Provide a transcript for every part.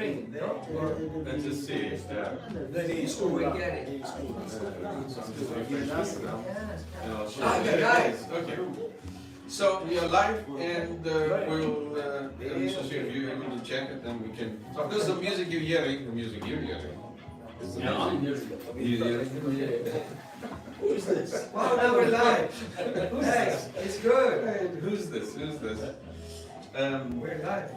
string, no? Let's just see if that. Oh, we get it. So I'm just refreshing it now. And I'll show Ah, you. yeah, There it guys. is. Okay. So we are live, and we'll. Mr. Chief, you're able to check it, then we can. So this is the music you're hearing. The music you're hearing. Is the music. You're hearing. Who's this? Oh, now we're live. Hey, it's good. Hey, who's this? Who's this? We're live.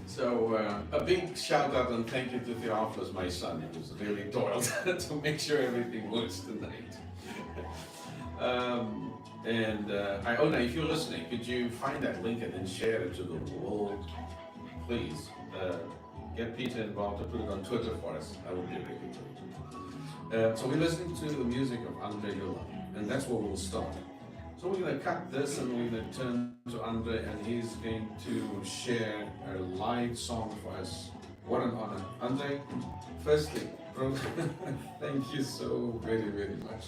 So a big shout out and thank you to Theophilus, my son, who's really toiled to make sure everything works tonight. Iona, if you're listening, could you find that link and then share it to the world, please? Get Peter involved to put it on Twitter for us. That would be really great. So we're listening to the music of Andre Dillon, and that's where we'll start. So we're going to cut this and we're going to turn to Andre, and he's going to share a live song for us. What an honor. Andre, firstly, thank you so very, very much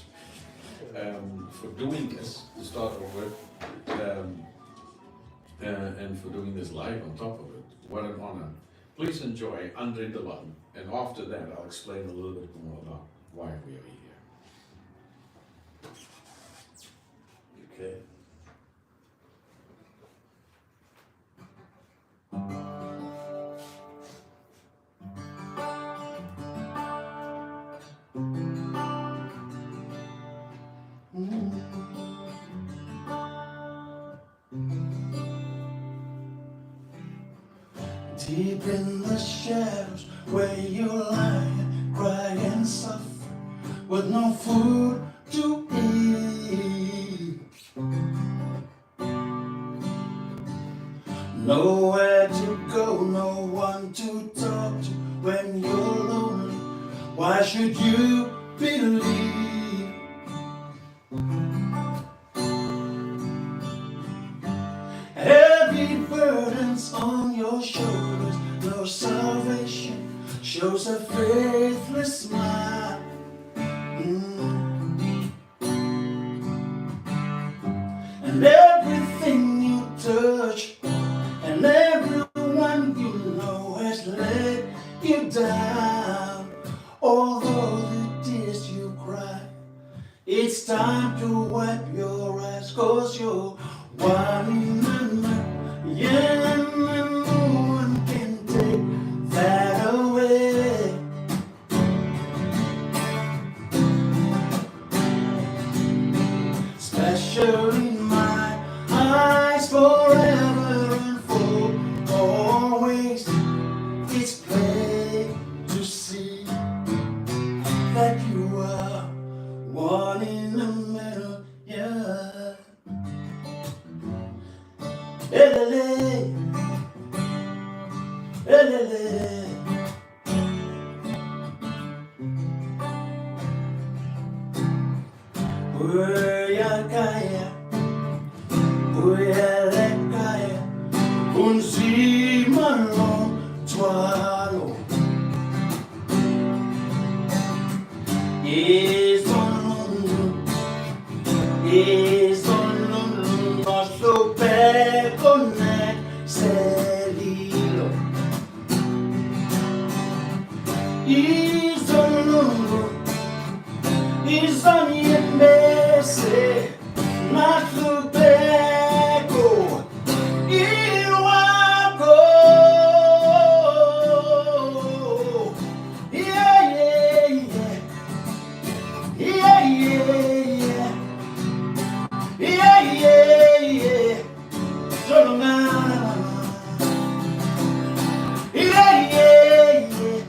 for doing this to start off with, and for doing this live on top of it. What an honor. Please enjoy Andre Dillon, and after that I'll explain a little bit more about why we are here. Okay. Deep in the shadows where you lie, cry and suffer with no food to eat. Nowhere to go, no one to talk to when you're lonely. Why should you believe? Heavy burdens on your shoulders, no salvation shows a faithless smile. And everything you touch and everyone you know has let you down. Although the tears you cry, it's time to wipe your eyes, 'cause you're one man, yeah, and no one can take that away. Special in my eyes forever and for always. It's plain to see that you are one in the middle, yeah. Elele, elele. Uyakaya, uyalekaya, unzima lo mthwalo. Izolundu nohlupheko neselilo. Izolundu izonyembese nahlupheko iwakho. Yeah, yeah, yeah. Yeah, yeah, yeah. Yeah, yeah, yeah. Yeah, yeah, yeah.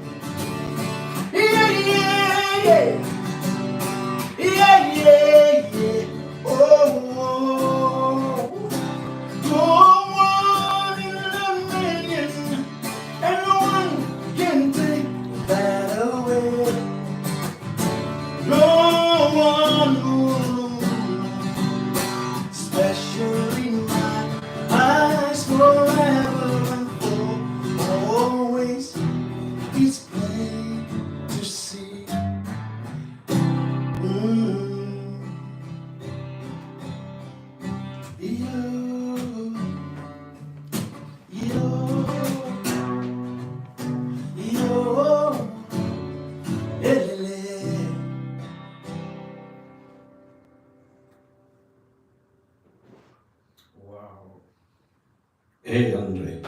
Hey, Andre.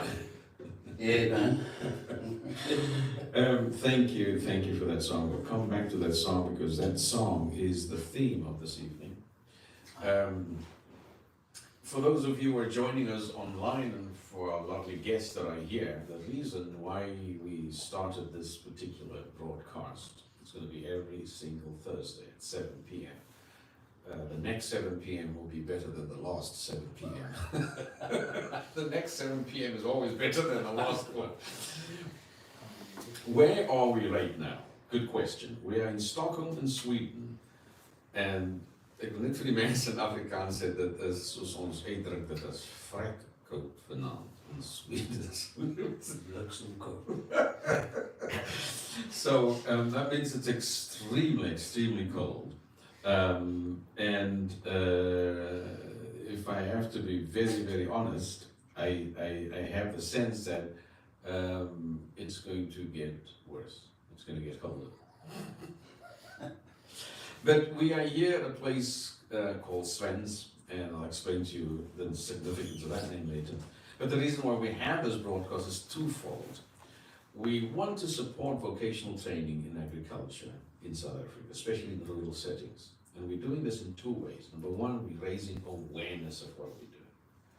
Hey, man. Thank you for that song. We'll come back to that song because that song is the theme of this evening. For those of you who are joining us online and for our lovely guests that are here, the reason why we started this particular broadcast, it's going to be every single Thursday at 7 p.m. The next 7 p.m. will be better than the last 7 p.m. The next 7 p.m. is always better than the last one. Where are we right now? Good question. We are in Stockholm in Sweden. En ik wil niet voor die mensen in Afrikaans zeggen dat is zoals ons uitdrukt dat is vrek koud vanavond in Sweden. So that means it's extremely cold. If I have to be very honest, I have the sense that it's going to get worse. It's going to get colder. But we are here at a place called Sven's, and I'll explain to you the significance of that name later. But the reason why we have this broadcast is twofold. We want to support vocational training in agriculture in South Africa, especially in rural settings. And we're doing this in two ways. Number one, we're raising awareness of what we do.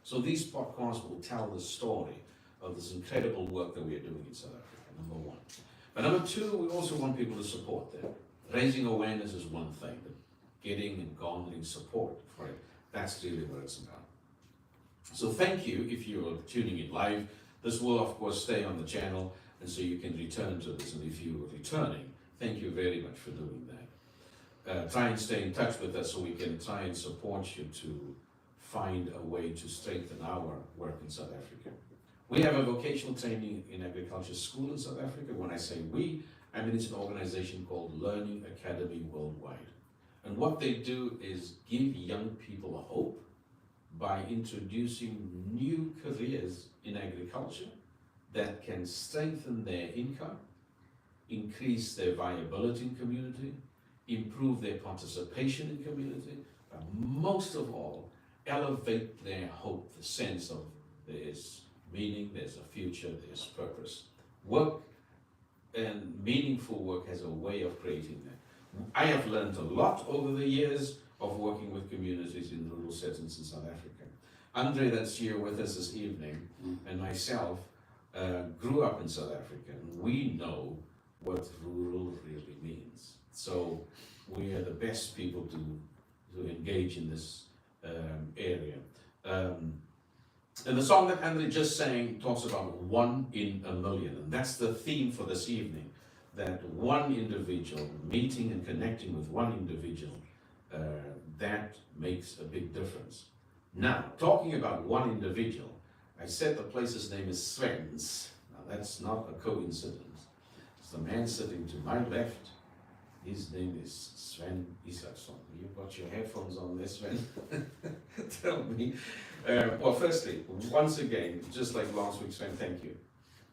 So these podcasts will tell the story of this incredible work that we are doing in South Africa, number one. But number two, we also want people to support them. Raising awareness is one thing, but getting and garnering support for it, that's really what it's about. So thank you if you're tuning in live. This will of course stay on the channel, and so you can return to this. And if you are returning, thank you very much for doing that. Try and stay in touch with us so we can try and support you to find a way to strengthen our work in South Africa. We have a vocational training in agriculture school in South Africa. When I say we, I mean it's an organization called Learning Academy Worldwide. And what they do is give young people a hope by introducing new careers in agriculture that can strengthen their income, increase their viability in community, improve their participation in community, but most of all, elevate their hope, the sense of there's meaning, there's a future, there's purpose. Work and meaningful work has a way of creating that. I have learned a lot over the years of working with communities in rural settings in South Africa. Andre, that's here with us this evening, and myself grew up in South Africa, and we know what rural really means. So we are the best people to engage in this area. And the song that Andre just sang talks about 1 in a million, and that's the theme for this evening, that one individual, meeting and connecting with one individual, that makes a big difference. Now, talking about one individual, I said the place's name is Sven's. Now that's not a coincidence. It's the man sitting to my left. His name is Sven Isaksson. You got your headphones on there, Sven? Tell me. Well, firstly, once again, just like last week, Sven, thank you.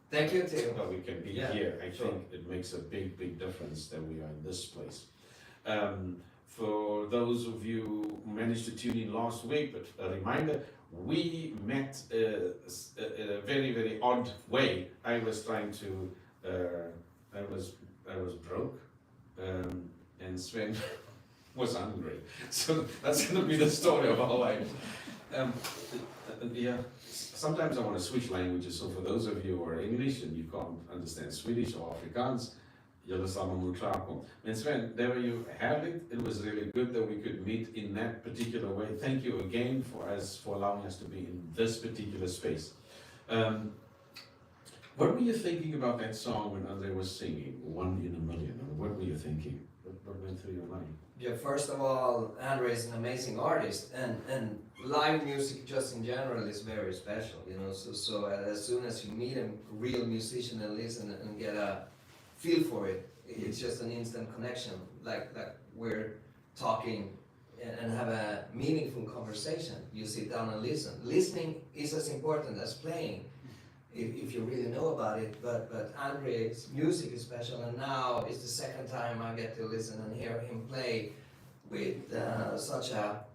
Thank you, Theo. That we can be here. I think it makes a big difference that we are in this place. For those of you who managed to tune in last week, but a reminder, we met in a very odd way. I was trying to, I was broke, and Sven was hungry. So that's going to be the story of our lives. Yeah, sometimes I want to switch languages. So for those of you who are English and you can't understand Swedish or Afrikaans, jullie samen moet klaarkomen. And Sven, there you have it. It was really good that we could meet in that particular way. Thank you again for allowing us to be in this particular space. What were you thinking about that song when Andre was singing, 1 in a million? What were you thinking? What went through your mind? Yeah, first of all, Andre is an amazing artist, and live music just in general is very special, you know. So as soon as you meet a real musician and listen and get a feel for it, it's just an instant connection, like we're talking and have a meaningful conversation. You sit down and listen. Listening is as important as playing, if you really know about it, but Andre's music is special, and now it's the second time I get to listen and hear him play with such a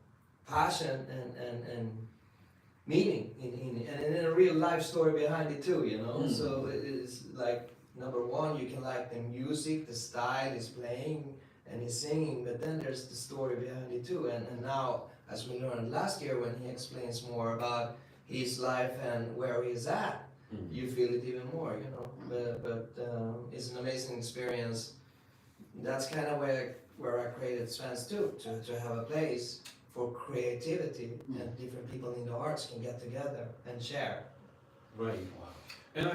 passion and meeting and in a real life story behind it too, you know. So it is like number one, you can like the music, the style he's playing and he's singing, but then there's the story behind it too. And now, as we learned last year when he explains more about his life and where he's at, you feel it even more, you know. But it's an amazing experience. That's kind of where I created Svens too, to have a place for creativity and different people in the arts can get together and share. Right. And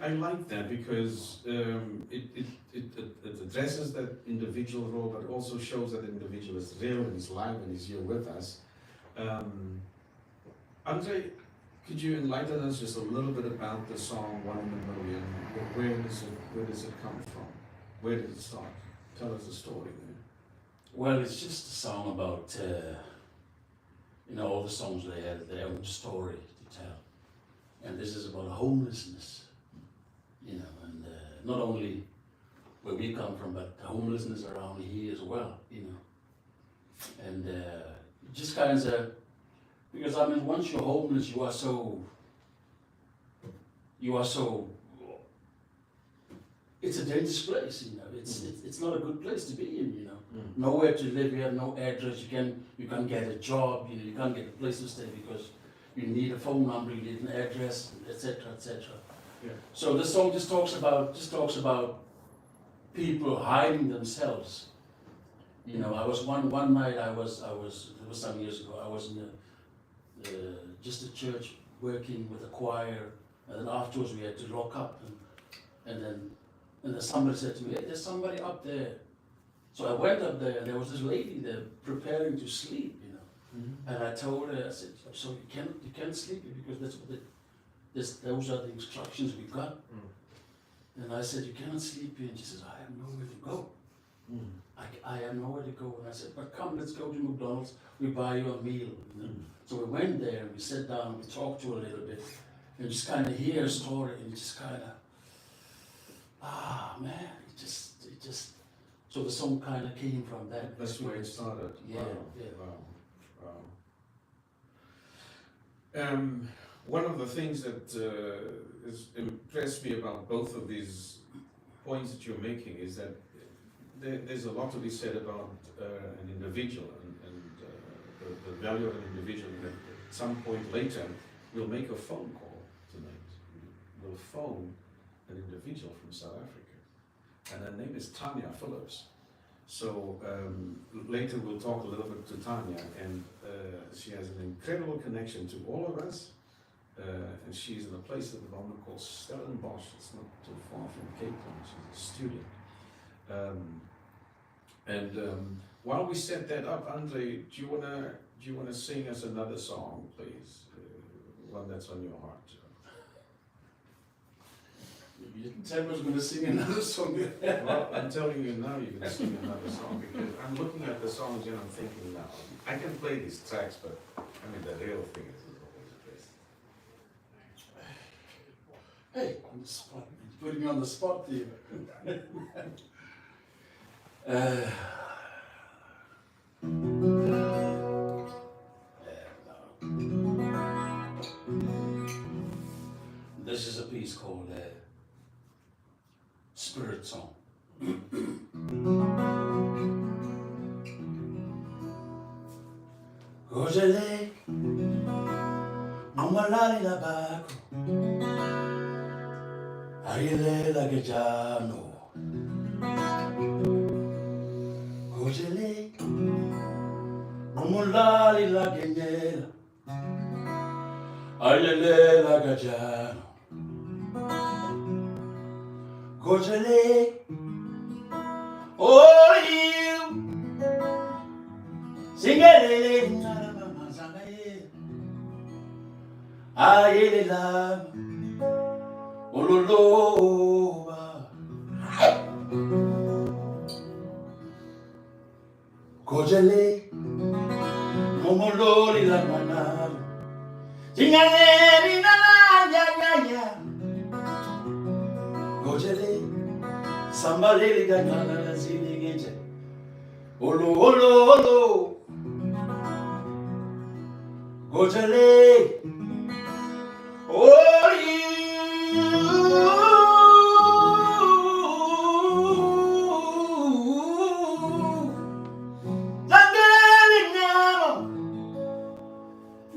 I like that because it addresses that individual role, but also shows that the individual is real and is live and is here with us. Andre, could you enlighten us just a little bit about the song "One in a Million"? Where does it come from? Where did it start? Tell us the story there. Well, it's just a song about, all the songs they have their own story to tell. And this is about homelessness, and not only where we come from, but homelessness around here as well, And just kind of, because once you're homeless, you are so, it's a dangerous place, it's not a good place to be in, Nowhere to live, you have no address, you can't get a job, you can't get a place to stay because you need a phone number, you need an address, etc., etc. Yeah. So this song just talks about people hiding themselves. I was one night, it was some years ago, I was in just a church working with a choir, and then afterwards we had to lock up, and then somebody said to me, "Hey, there's somebody up there." So I went up there, and there was this lady there preparing to sleep, And I told her, I said, "So you can't sleep here because that's what those are the instructions we got." And I said, "You cannot sleep here." And she says, "I have nowhere to go. I have nowhere to go." And I said, "But come, let's go to McDonald's. We buy you a meal." So we went there and we sat down and we talked to her a little bit and just kind of hear her story and just kind of, man, it just. So the song kind of came from that. That's where it started. Yeah, Wow. yeah. Wow. One of the things that has impressed me about both of these points that you're making is that there's a lot to be said about an individual and the value of an individual. And at some point later, we'll make a phone call tonight. We'll phone an individual from South Africa, and her name is Tanya Phillips. So later we'll talk a little bit to Tanya, and she has an incredible connection to all of us, and she's in a place at the moment called Stellenbosch. It's not too far from Cape Town. She's a student. While we set that up, Andre, do you wanna sing us another song, please? One that's on your heart. You didn't tell me I was going to sing another song. Well, I'm telling you now, you can sing another song because I'm looking at the songs and I'm thinking now, I can play these tracks, but the real thing is always the best. Hey, on the spot. You're putting me on the spot here. This is a piece called Spirit Song. Ojele, amalali la bako, ayele la gejano. Ojele, amalali la genyela, ayele la gejano. Ojele, oh you, singele ngarama mazangaye, ayele la, ololoba. Ojele, momololi la manalo, singele nana ya ya. Ojele, somebody got another singing it. Olo, olo, olo. Ojele,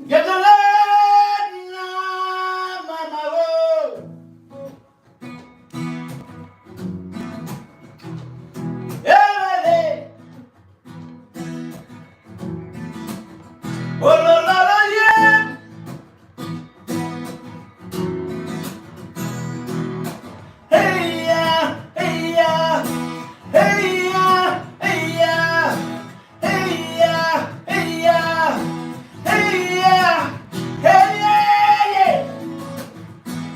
Get the lead now, mama, oh. Every oh, la, la, la, yeah. Hey, yeah, hey, yeah, hey, yeah, hey, yeah, hey, yeah, hey, yeah, hey, yeah, hey, yeah, yeah,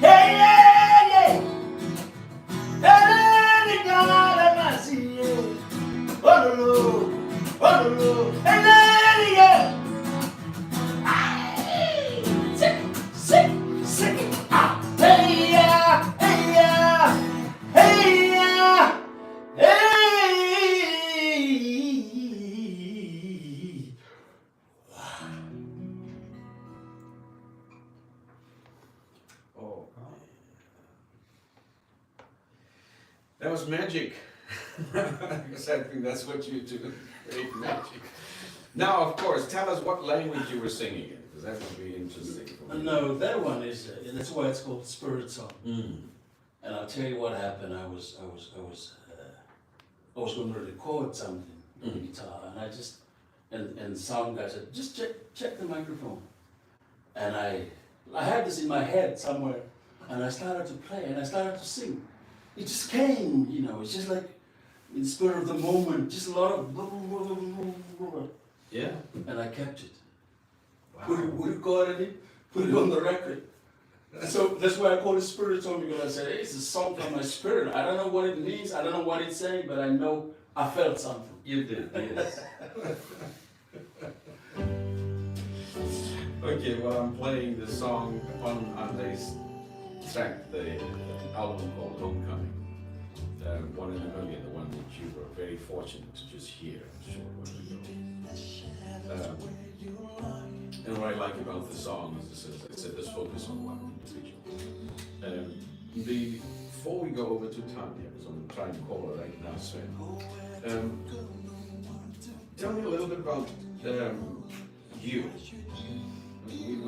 hey, yeah, yeah. Hey, God, I see you. Oh, no, oh, no, hey, yeah. Sick, sick, sick. Ah, hey, yeah, hey, yeah, hey, yeah, hey. Oh, that was magic. Because I think that's what you do, great magic. Now, of course, tell us what language you were singing in, because that would be interesting for me. No, that one is, that's why it's called Spirit Song. Mm. And I'll tell you what happened. I was going to record something on the guitar, and I just, and sound guy said, just check the microphone. And I had this in my head somewhere, and I started to play, and I started to sing. It just came, you know. It's just like in the spirit of the moment, just a lot of. Yeah. And I kept it. Wow. We recorded it, put it on the record. So that's why I call it Spirit Song, because I said, hey, it's a song from my spirit. I don't know what it means, I don't know what it's saying, but I know I felt something. You did, yes. Okay, well, I'm playing the song on Andre's track, the album called Homecoming. One in a Million, the one that you were very fortunate to just hear a short while ago. And what I like about the song is, as I said, let's focus on one individual. Before we go over to Tanya, because I'm trying to call her right now, Sven, tell me a little bit about you. I mean,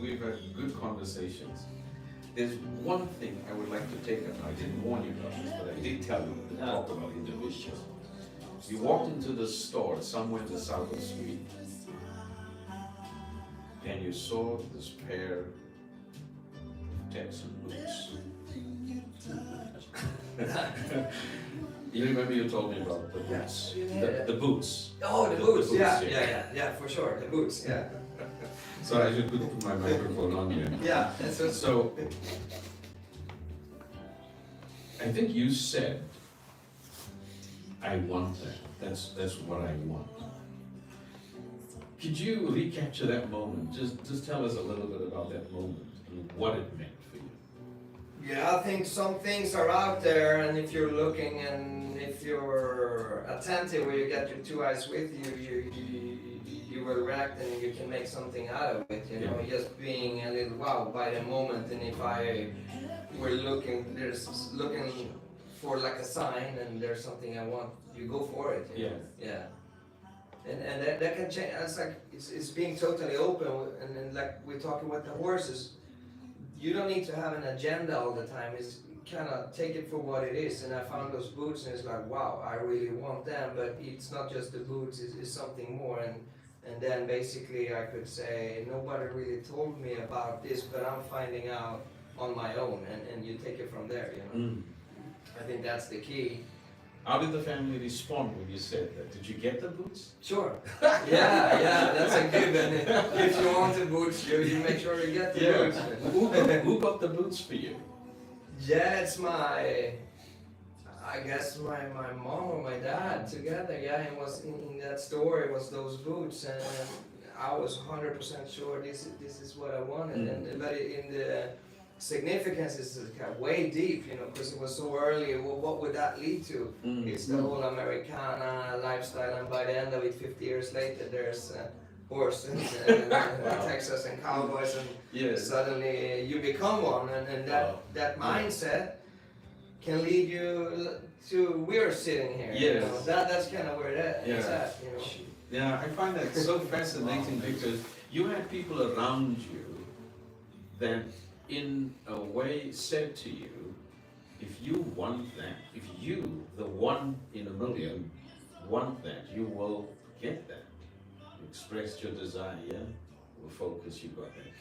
we've had good conversations. There's one thing I would like to take up. I didn't warn you about this, but I did tell you to talk about individuals. You walked into the store somewhere in the south of Sweden, and you saw this pair of Texan boots. You remember you told me about the boots? The boots. Oh, the boots. Yeah, for sure. The boots. Yeah. So I should put my microphone on here. Yeah. That's what. So I think you said, "I want that. That's what I want." Could you recapture that moment? Just tell us a little bit about that moment and what it meant for you. Yeah, I think some things are out there, and if you're looking and if you're attentive, where you get your two eyes with you, you will react and you can make something out of it. You know, just being a little wowed by the moment. And if I were looking for like a sign, and there's something I want, you go for it. You know? Yeah. And that can change. It's like it's being totally open, and then like we're talking with the horses. You don't need to have an agenda all the time. It's kind of take it for what it is. And I found those boots, and it's like, wow, I really want them. But it's not just the boots; it's something more. And then basically I could say nobody really told me about this, but I'm finding out on my own. And you take it from there. You know. I think that's the key. How did the family respond when you said that? Did you get the boots? Sure. Yeah, that's a given. If you want the boots, you make sure you get the boots. Who got the boots for you? Yeah, it's I guess my mom or my dad together. Yeah, it was in that store. It was those boots, and I was 100% sure this is what I wanted. But in the significance is way deep, you know, because it was so early. Well, what would that lead to? It's the whole Americana lifestyle, and by the end of it, 50 years later, there's horse in Texas and cowboys, and Yes. suddenly you become one, and that mindset can lead you to we're sitting here. You Yes. know? That's kind of where it's Yeah. at. You know. Yeah, I find that so fascinating because you had people around you that, in a way, said to you, if you want that, if you, the one in a million, want that, you will get that. You expressed your desire, with focus, you got that.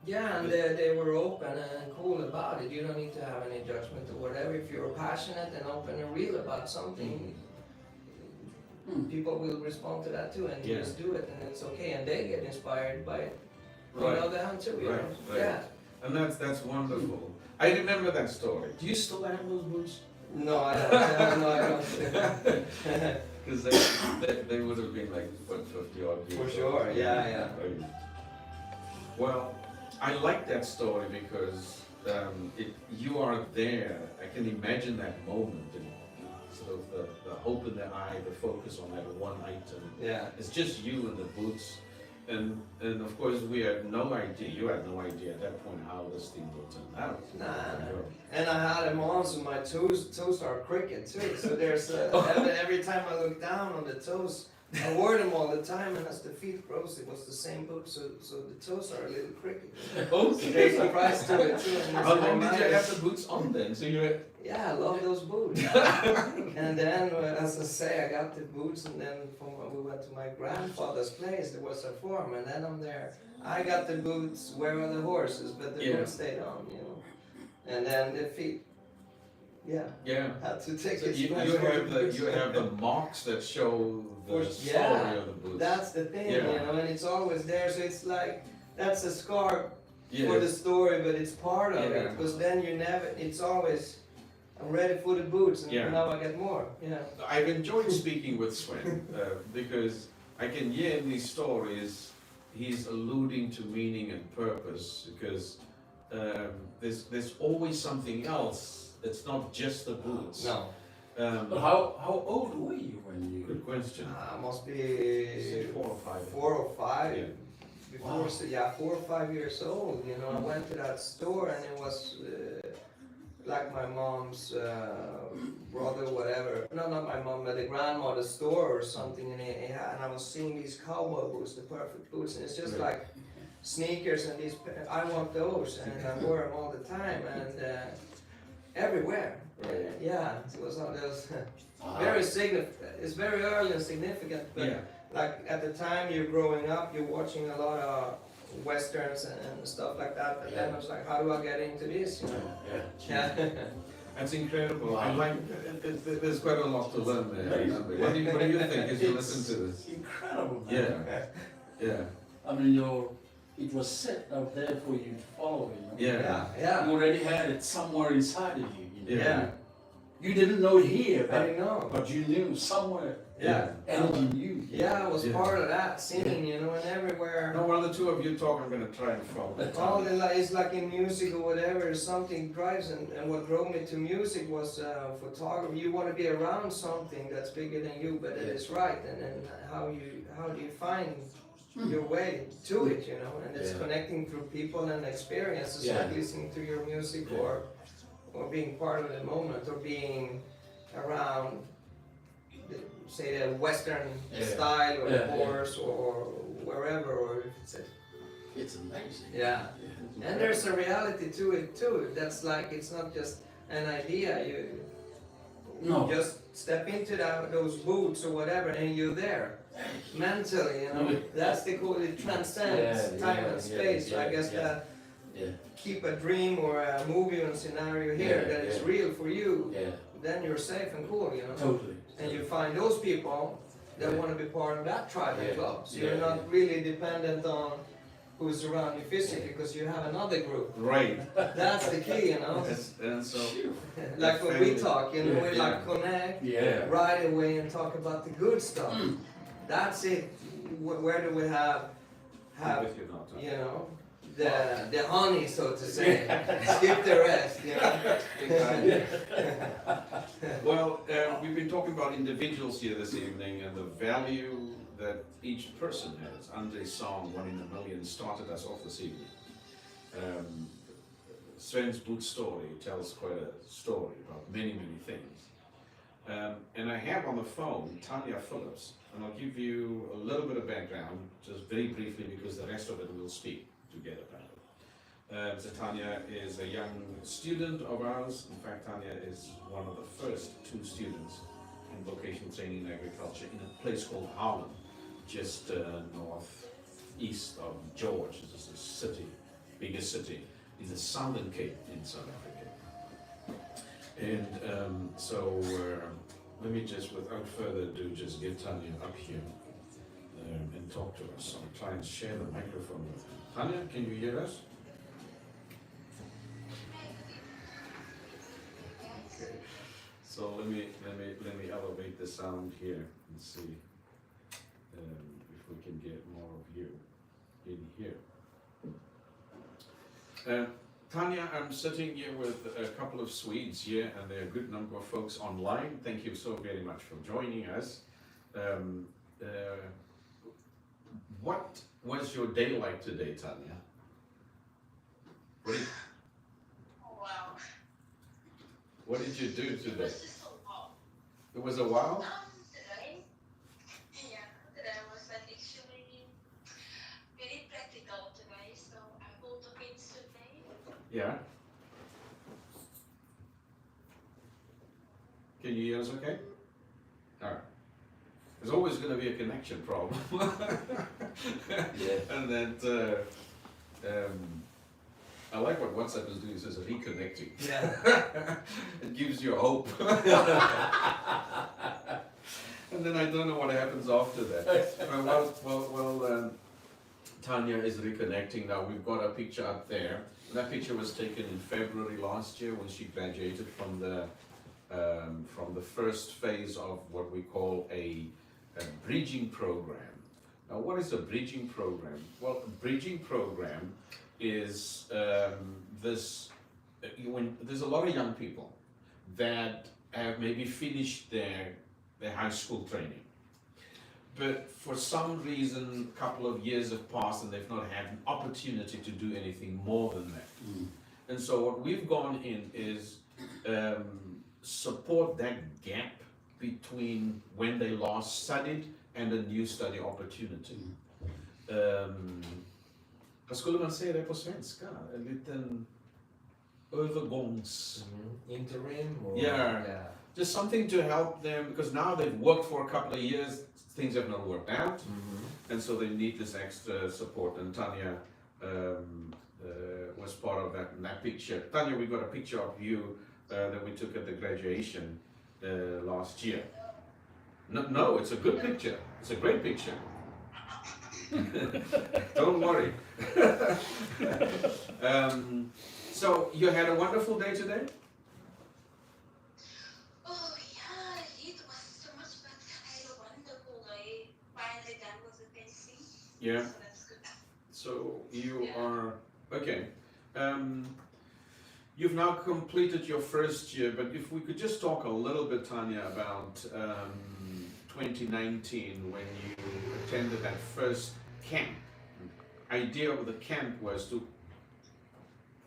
Yeah, and they were open and cool about it. You don't need to have any judgment or whatever. If you're passionate and open and real about something, people will respond to that too, and you Yeah. just do it, and it's okay, and they get inspired by it. On Right. the other hand too, you Right, know. right. Yeah. And that's wonderful. I remember that story. Do you still have those boots? No, I don't. No, I don't. Because they would have been like, what, 50 odd years For old. sure, yeah. Right. Well, I like that story because you are there. I can imagine that moment, and sort of the hope in the eye, the focus on that one item. Yeah. It's just you and the boots. And of course we had no idea, you had no idea at that point how this thing would turn out. Nah. And I had them on, so my toes are crooked too. So there's every time I look down on the toes, I wore them all the time, and as the feet grows, it was the same boot, so the toes are a little crooked. So there's a price to it too. And How long did you have the boots on then? So you had... Yeah, I love those boots. And then, as I say, I got the boots, and then we went to my grandfather's place. There was a farm, and then I'm there. I got the boots. Where are the horses? But the boots stayed on, you know. And then the feet. Yeah. Yeah. Had to take So it. you have the marks that show the story of the boots. That's the thing, Yeah. you know, and it's always there. So it's like that's a scar Yes. for the story, but it's part of Yeah. it, because then you never. It's always. I'm ready for the boots, and Yeah. now I get more. Yeah. I've enjoyed speaking with Sven because I can hear in these stories he's alluding to meaning and purpose, because there's always something else. It's not just the boots. No. But how old were you when you? Good question. Must be Say 4 or 5. 4 or 5. Yeah. Before, Wow. so yeah, 4 or 5 years old. You know, I went to that store, and it was like my mom's brother, whatever. No, not my mom, but the grandmother's store or something. And I was seeing these cowboy boots, the perfect boots, and it's just Right. like sneakers and these. I want those, and I wore them all the time, and everywhere. Right. Yeah, it was all those. Ah. Very significant. It's very early and significant, but Yeah. like at the time you're growing up, you're watching a lot of westerns and stuff like that. But then I was like, how do I get into this? You know? Yeah. Yeah. That's incredible. Wow. I like. There's quite a lot to learn there. What do you think as you listen to this? Incredible, man. Yeah. Yeah. I mean, it was set out there for you to follow, you know. Yeah. Yeah. Yeah. You already had it somewhere inside of you. You know? Yeah. You didn't know it here, I didn't know. but you knew somewhere. Yeah. And you knew. Yeah, I was Yeah. part of that scene, you know, and everywhere. Now, while the two of you talk, I'm going to try and follow. All the it's like in music or whatever, something drives, and what drove me to music was photography. You want to be around something that's bigger than you, but it is right, and then how do you find your way to it, you know? And it's Yeah. connecting through people and experiences, Yeah. like listening to your music, or being part of the moment, or being around. Say the Western Yeah. style, or Yeah, the yeah. horse, or wherever, or if it's a It's amazing. yeah. And there's a reality to it too. That's like, it's not just an idea. You No. just step into those boots or whatever, and you're there mentally. You know, that's the cool. It transcends Yeah, time yeah, and space. yeah, I guess yeah. that Yeah. keep a dream or a movie or scenario here Yeah, that is yeah. real for you. Yeah. Then you're safe and cool. You know. Totally. And you find those people that Yeah. want to be part of that tribe and Yeah. club. So Yeah, you're not yeah. really dependent on who's around you physically, because you have another group. Right. That's the key, you know. And so. Like when we talk, you know, we Yeah. like connect Yeah. right away and talk about the good stuff. That's it. Where do we have, With you now, Tom. you know, the honey, so to say. Skip the rest, you know. Well, we've been talking about about individuals here this evening and the value that each person has. Andre's song, One in a Million, started us off this evening. Sven's book story tells quite a story about many, many things. And I have on the phone Tanya Phillips, and I'll give you a little bit of background, just very briefly, because the rest of it we'll speak together about it. So Tanya is a young student of ours. In fact, Tanya is one of the first 2 students in vocational training in agriculture in a place called Harlem, just northeast of George. It's a city, biggest city. It's the Southern Cape in South Africa. And let me just, without further ado, just get Tanya up here and talk to us. I'll try and share the microphone with her. Tanya, can you hear us? Okay. So let me elevate the sound here and see if we can get more of you in here. Tanya, I'm sitting here with a couple of Swedes here, and there are a good number of folks online. Thank you so very much for joining us. What was your day like today, Tanya? Wow. What did you do today? It was just a while. It was a while? Today was like actually very practical today, so I will do it today. Yeah. Can you hear us okay? All right. There's always going to be a connection problem. Yeah. And that, I like what WhatsApp is doing, it says reconnecting. Yeah. It gives you hope. And then I don't know what happens after that. Tanya is reconnecting now. We've got a picture up there. That picture was taken in February last year when she graduated from the first phase of what we call a bridging program. Now, what is a bridging program? Well, a bridging program is when there's a lot of young people that have maybe finished their high school training, but for some reason a couple of years have passed and they've not had an opportunity to do anything more than that. And so what we've gone in is support that gap between when they last studied and a new study opportunity. Vad skulle man säga det på svenska? En liten övergångs... Interim or Yeah. Just something to help them, because now they've worked for a couple of years, things have not worked out, and so they need this extra support. And Tanya was part of that in that picture. Tanya, we got a picture of you that we took at the graduation last year. No, it's a good picture. It's a great picture. Don't worry. So you had a wonderful day today? Oh yeah, it was so much, but I had a wonderful day. Finally done with the testing. Yeah. So that's good. So you are okay. You've now completed your first year, but if we could just talk a little bit, Tanya, about 2019 when you attended that first camp. Idea of the camp was to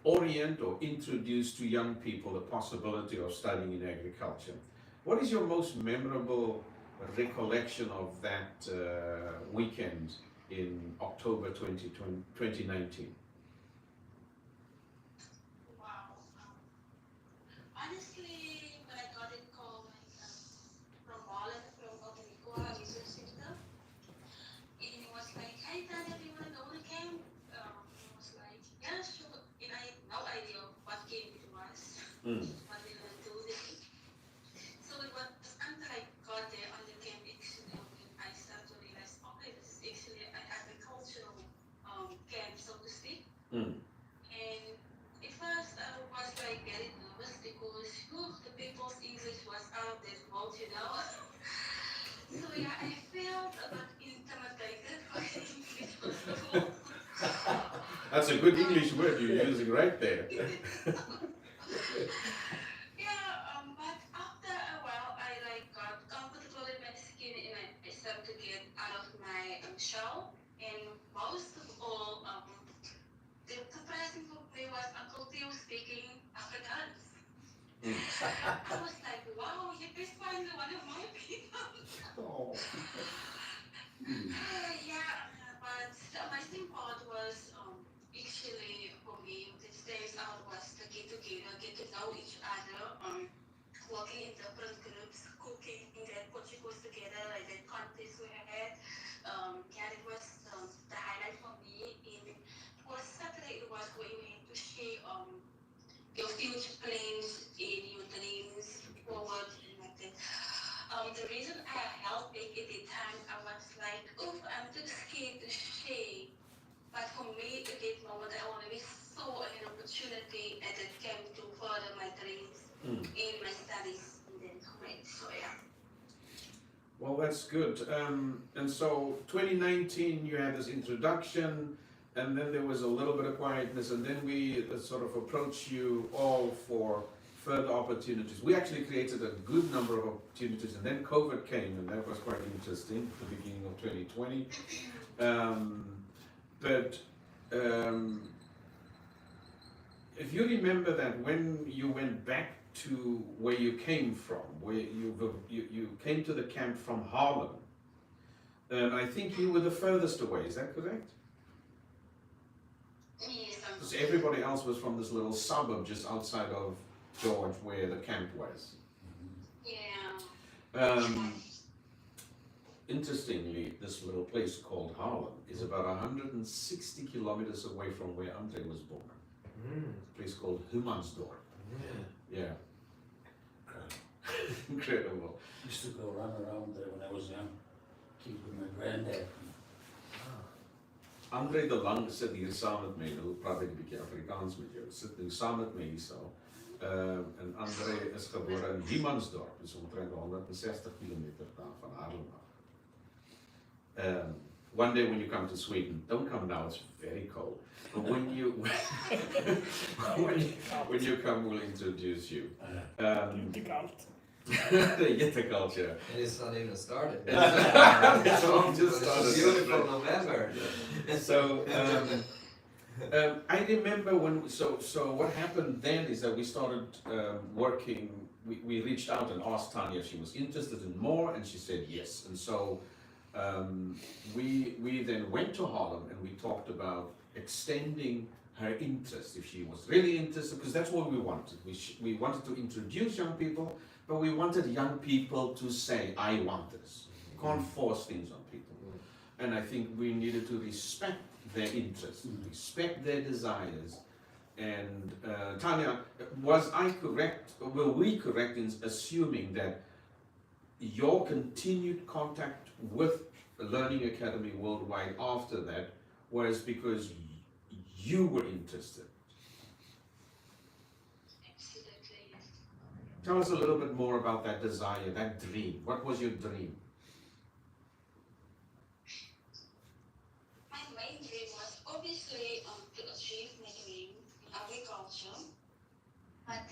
orient or introduce to young people the possibility of studying in agriculture. What is your most memorable recollection of that weekend in October 2019? Wow. Honestly, when I got a call from Holland, from Ottawa Research Center, and it was like, "Hi Tanya, do you want to go to camp?" I was like, "Yeah, sure." And I had no idea what camp it was, what we were doing. So it was until I got there on the camp, actually, when I started to realize, okay, this is actually an agricultural camp, so to speak. And at first I was like very nervous because the people's English was out of this world, you know. So yeah, I felt a bit intimidated by the English was the world. That's a good English word you're using right there. Yeah, but after a while I like got I was like, wow, you just finally one of my people. Oh. Yeah, but the amazing part was actually for me, the days out was to get together, get to know each other, working in different groups, cooking, that Portuguese together, like that contest we had. Yeah, it was the highlight for me. For Saturday, it was where you had to share your future plans and your dreams forward and like that. The reason I held back at the time, I was like, oh, I'm too scared to share. But for me, at that moment, I already saw an opportunity that it came to further my dreams in my studies and then quit. So yeah. Well, that's good. And so 2019, you had this introduction, and then there was a little bit of quietness, and then we sort of approached you all for further opportunities. We actually created a good number of opportunities, and then COVID came, and that was quite interesting, the beginning of 2020. But if you remember that when you went back to where you came from, where you came to the camp from Harlem, I think you were the furthest away, is that correct? Yes, Because everybody else was from this little suburb just outside of George where the camp was. yeah. Interestingly, this little place called Harlem is about 160 kilometers away from where Andre was born. A place called Humansdorp. Yeah. Incredible. Used to go run around there when I was young, keep with my granddad. Andre de Lang sit hier saam met my, nou praat ek 'n bietjie Afrikaans met jou, sit nu saam met my hierso. En Andre is gebore in Humansdorp, dis omtrent 160 kilometer daar van Haarlem af. One day when you come to Sweden, don't come now, it's very cold. But when you when you come, we'll introduce you. Jättekallt, yeah. And it's not even started. It's all just It's started. beautiful November. So I remember when. So what happened then is that we started working. We reached out and asked Tanya if she was interested in more, and she said yes. And so we then went to Harlem and we talked about extending her interest if she was really interested, because that's what we wanted. We wanted to introduce young people, but we wanted young people to say, I want this. Can't force things on people. And I think we needed to respect their interests, respect their desires. And Tanya, was I correct, were we correct in assuming that your continued contact with the Learning Academy Worldwide after that was because you were interested? Absolutely, yes. Tell us a little bit more about that desire, that dream. What was your dream? My main dream was obviously to achieve my dream in agriculture, but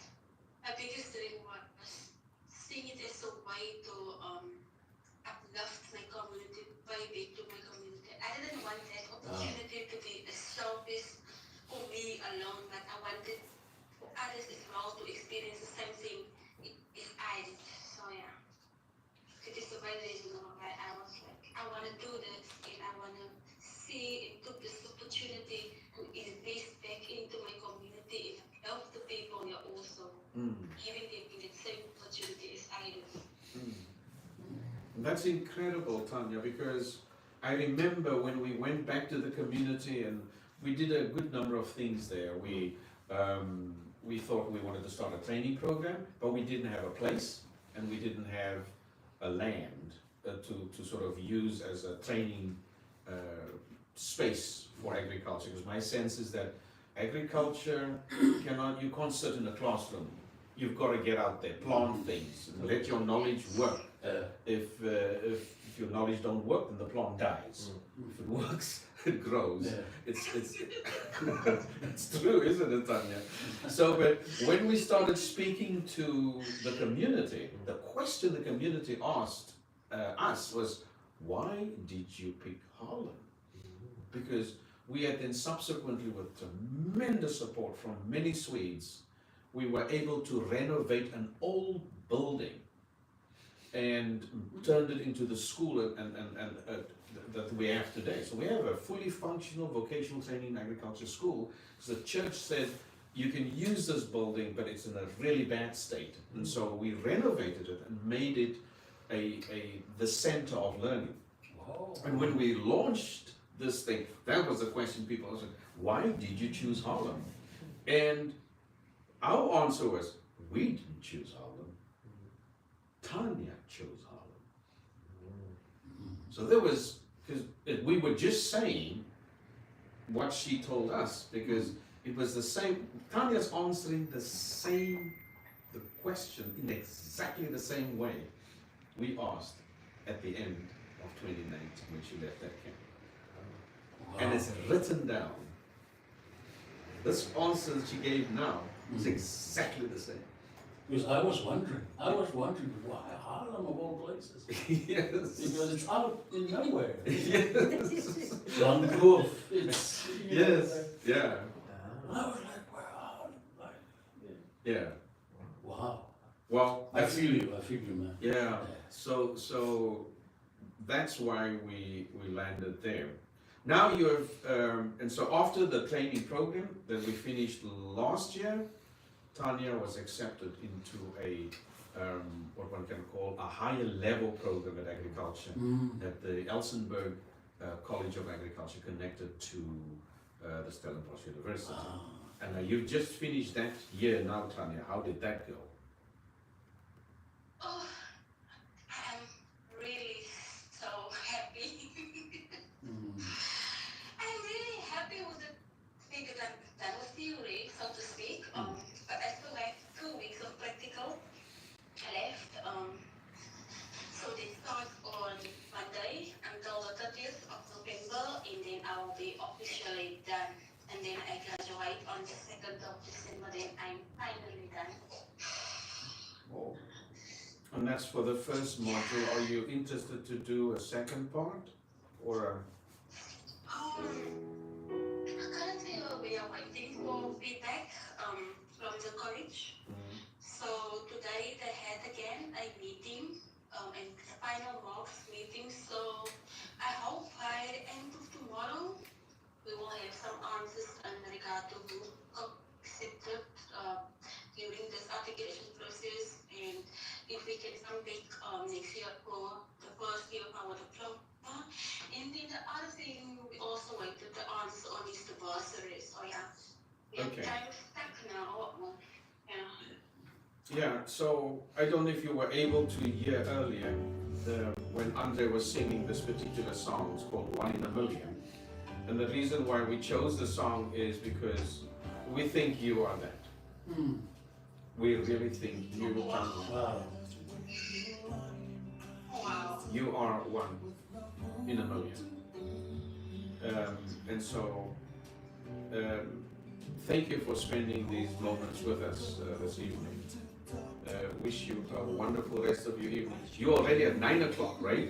my biggest dream was seeing it as a way to uplift my community, pay back to my community. I didn't want that opportunity to be a selfish for me alone, but I wanted for others as well to experience the same thing as I did. So yeah, it is the main reason why I was like, I want to do this and I want to see and took this opportunity to invest back into my community and help the people here also, giving them the same opportunity as I do. That's incredible, Tanya, because I remember when we went back to the community and we did a good number of things there. We thought we wanted to start a training program, but we didn't have a place and we didn't have a land to sort of use as a training space for agriculture. Because my sense is that agriculture you can't sit in a classroom. You've got to get out there, plant things, and let your knowledge work. If your knowledge don't work, then the plant dies. If it works, it grows. It's it's true, isn't it, Tanya? So, but when we started speaking to the community, the question the community asked us was, why did you pick Harlem? Because we had then subsequently, with tremendous support from many Swedes, we were able to renovate an old building and turned it into the school that we have today. So we have a fully functional vocational training agriculture school. So the church said, you can use this building, but it's in a really bad state. And so we renovated it and made it the center of learning. Wow. And when we launched this thing, that was the question people asked, why did you choose Harlem? And our answer was, we didn't choose Harlem. Tanya chose Harlem. So there was, because we were just saying what she told us, because it was the same, Tanya's answering the question in exactly the same way we asked at the end of 2019 when she left that camp. Wow. And it's written down. This answer that she gave now is exactly the same. Because I was wondering why Harlem of all places? Yes. Because it's out in nowhere. Yes. Long Grove, it's, you know, Yes. Yeah. and I was like, wow, Yeah. wow. Well, I feel you, man. yeah. So that's why we landed there. Now you're, and so after the training program that we finished last year, Tanya was accepted into a, what one can call a higher level program at agriculture at the Elsenburg College of Agriculture, connected to the Stellenbosch University. And you've just finished that year now, Tanya. How did that go? Oh, I'm really so happy. I'm really happy with the thing that I'm done with theory, so to speak. But I still have 2 weeks of practical left. So they start on Monday until the 30th of November, and then I will be officially done. And then I graduate on the 2nd of December, then I'm finally done. And that's for the first module. Are you interested to do a second part, or? Currently, we are waiting for feedback from the college. So today they had again a meeting, and final marks meeting. So I hope by the end of tomorrow we will have some answers in regard to who accepted during this application process, and if we can come back next year for the first year of our diploma. And then the other thing, we also waited the answer on is the bursary. So yeah, we're Okay. kind of stuck now. Yeah. Yeah, so I don't know if you were able to hear earlier when Andre was singing this particular song. It's called One in a Million. And the reason why we chose the song is because we think you are that. We really think you, Tanya, Wow. Wow. you are one in a million. And so, thank you for spending these moments with us this evening. Wish you a wonderful rest of your evening. You're already at 9 o'clock, right?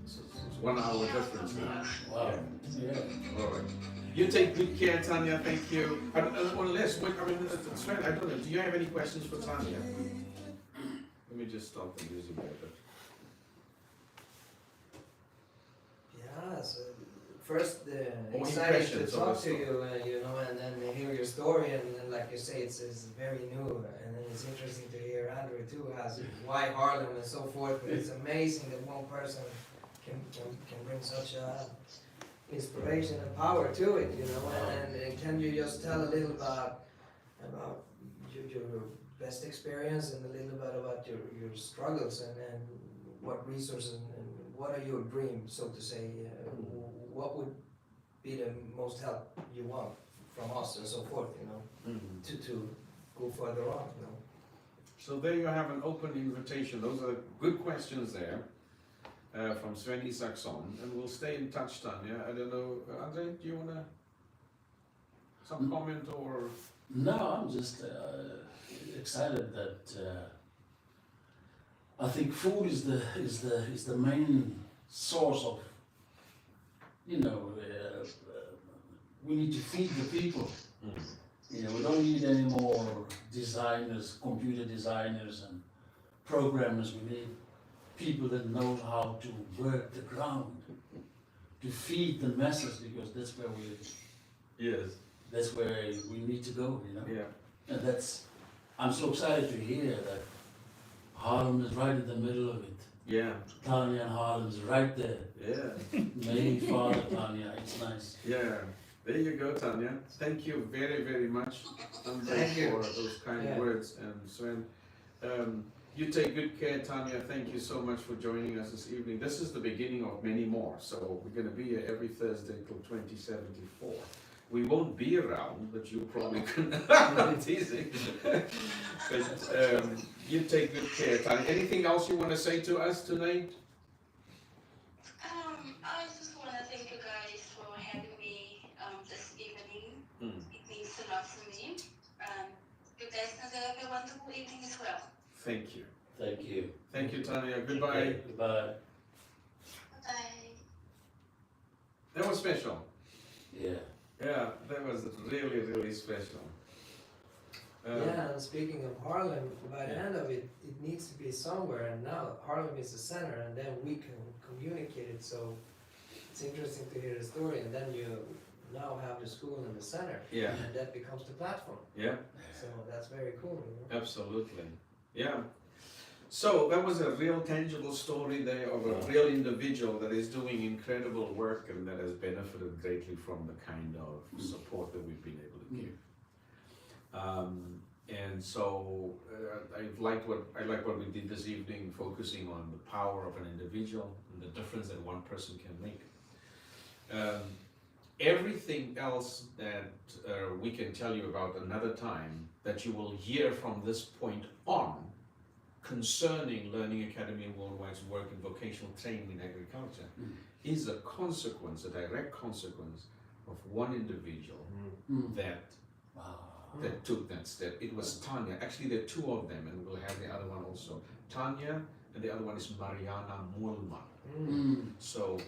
It's 1 hour difference now. Wow. Yeah. All right. You take good care, Tanya. Thank you. Unless, I mean, it's fine. I don't know. Do you have any questions for Tanya? Let me just stop the music there. Yeah, so first More excited to impressions of talk the to you, you know, and then hear your story, and like you say, it's very new, and then it's interesting to hear Andrew too, why Harlem and so forth, but it's amazing that one person can bring such inspiration and power to it, you know, and can you just tell a little about your best experience and a little bit about your struggles and what resources and what are your dreams, so to say, what would be the most help you want from us and so forth, you know, to go further on, you know. So there you have an open invitation. Those are good questions there from Sven Isaksson, and we'll stay in touch, Tanya. I don't know, Andre, do you want to some comment or? No, I'm just excited that I think food is the main source of, you know, we need to feed the people. You know, we don't need any more designers, computer designers and programmers. We need people that know how to work the ground, to feed the masses, because that's where Yes. we need to go, you know. Yeah. And I'm so excited to hear that Harlem is right in the middle of it. Yeah. Tanya and Harlem is right there. Yeah. May Father Tanya, it's nice. Yeah. There you go, Tanya. Thank you very, very much, Andre, Thank you. for those kind Yeah. words. And Sven, you take good care, Tanya. Thank you so much for joining us this evening. This is the beginning of many more. So we're going to be here every Thursday till 2074. We won't be around, but you probably can. I'm teasing. But you take good care, Tanya. Anything else you want to say to us tonight? I just want to thank you guys for having me this evening. It means a lot to me. You guys can have a wonderful evening as well. Thank you. Thank you. Thank you, Tanya. Goodbye. Okay, goodbye. Bye. That was special. Yeah. Yeah, that was really, really special. Yeah, and speaking of Harlem, by the end of it, it needs to be somewhere, and now Harlem is the center, and then we can communicate it. So it's interesting to hear the story, and then you now have the school in the center, Yeah, and that becomes the platform. yeah, So that's very cool. You know? absolutely. Yeah. So that was a real tangible story there of a real individual that is doing incredible work and that has benefited greatly from the kind of support that we've been able to give. And so I like what we did this evening, focusing on the power of an individual and the difference that one person can make. Everything else that we can tell you about another time that you will hear from this point on concerning Learning Academy and Worldwide's work in vocational training in agriculture is a consequence, a direct consequence of one individual that that took that step. It was Tanya. Actually, there are two of them, and we'll have the other one also. Tanya, and the other one is Mariana Mulman. So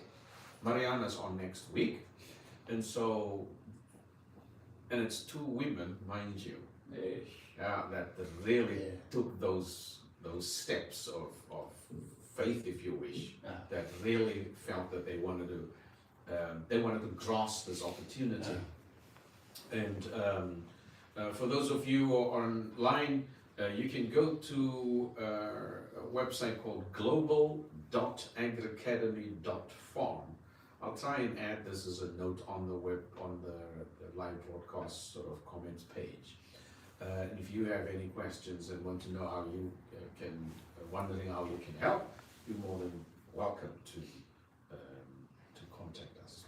Mariana's on next week, and it's two women, mind you, that really took those steps of faith, if you wish, that really felt that they wanted to grasp this opportunity. And for those of you who are online, you can go to a website called global.agriacademy.farm. I'll try and add this as a note on the live broadcast sort of comments page. And if you have any questions and want to know how you wondering how you can help, you're more than welcome to contact us.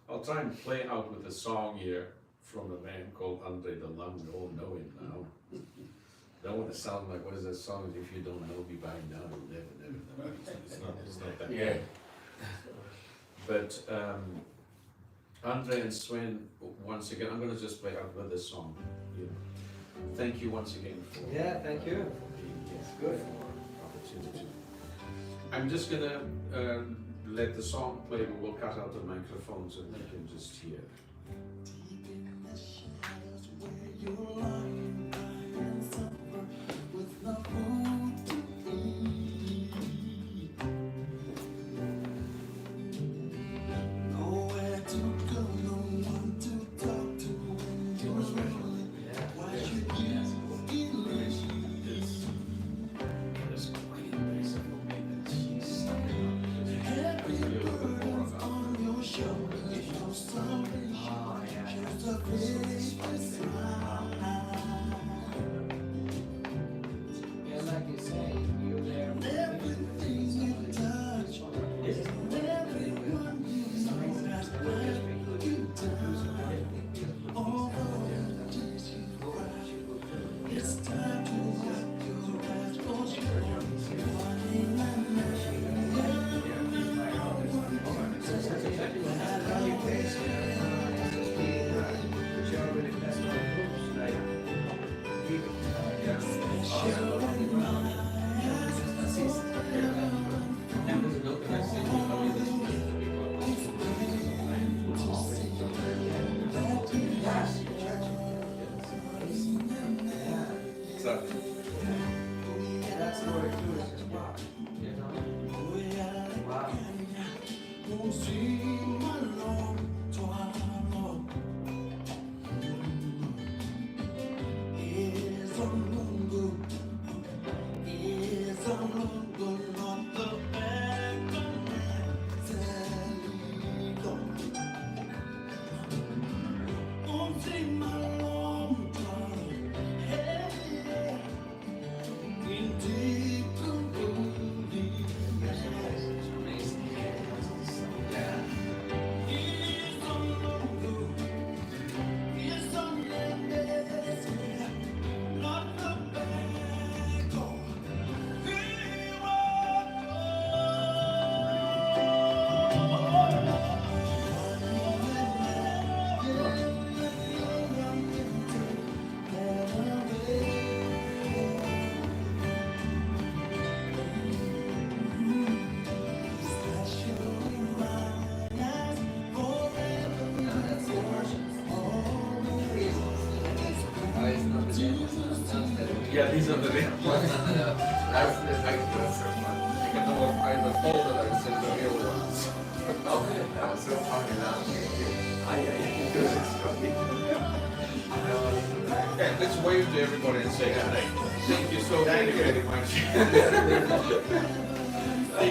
I'll try and play out with a song here from a man called Andre the Lung. We all know him now. Don't want to sound like, what is that song? If you don't know me by now, you'll never know. It's not that bad. But Andre and Sven, once again, I'm going to just play out with this song. Thank you once again for thank you. being here. It's good. For opportunity. I'm just going to let the song play, but we'll cut out the microphone so you can just hear. Deep in the shadows where you're lying, crying, suffer with no food to eat. Nowhere to go, no one to talk to when you're lonely. Why should you believe? This great bass for me that she's stuck up. Every burden on your shoulders, no salvation, just a vicious smile. Yeah, like you say, you're there. Everything you touch, everyone you know has let you down. All the tears you cry, it's time to wipe your eyes, 'cause you're crying and Exactly. And that's the word too, it's just wow. You know? Wow. It's amazing. Yeah. No, that's the version. Oh, it's not the demo. Not the Yeah, these are the real ones. That's the first one. You can know if I the folder that is in the real ones. Okay, that was so funny now. Okay, let's wave to everybody and say good night. Thank you so very much.